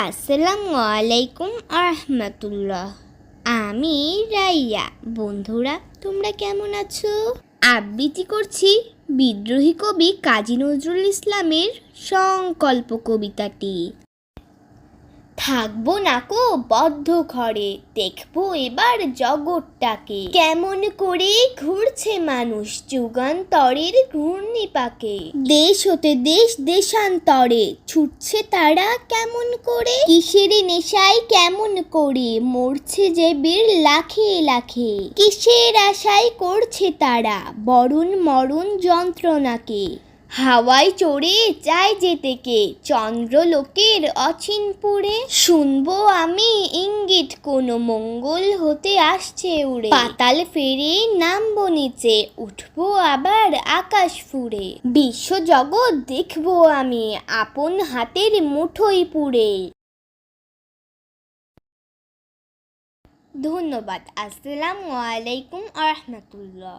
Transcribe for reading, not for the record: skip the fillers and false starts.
আসসালামু আলাইকুম আরহামাতুল্লাহ। আমি রাইয়া। বন্ধুরা, তোমরা কেমন আছো? আবৃত্তি করছি বিদ্রোহী কবি কাজী নজরুল ইসলামের সংকল্প কবিতাটি। থাকবো নাকো বদ্ধ ঘরে, দেখবো এবার জগৎটাকে, কেমন করে ঘুরছে মানুষ যুগান্তরের ঘূর্ণিপাকে। দেশ হতে দেশ দেশান্তরে ছুটছে তারা কেমন করে, কিসের নেশায় কেমন করে মরছে যে বীর লাখে লাখে। কিসের আশায় করছে তারা বরণ মরণ যন্ত্রণাকে। হাওয়ায় চড়ে যায় যেতে কে চন্দ্রলোকের অচিনপুরে। শুনবো আমি ইঙ্গিত কোনো মঙ্গল হতে আসছে উড়ে। পাতাল ফেরে নামবো নিচে, উঠবো আবার আকাশ ফুঁড়ে। বিশ্ব জগৎ দেখবো আমি আপন হাতের মুঠোয় পুড়ে। ধন্যবাদ। আসসালামু আলাইকুম আরহামাতুল্লাহ।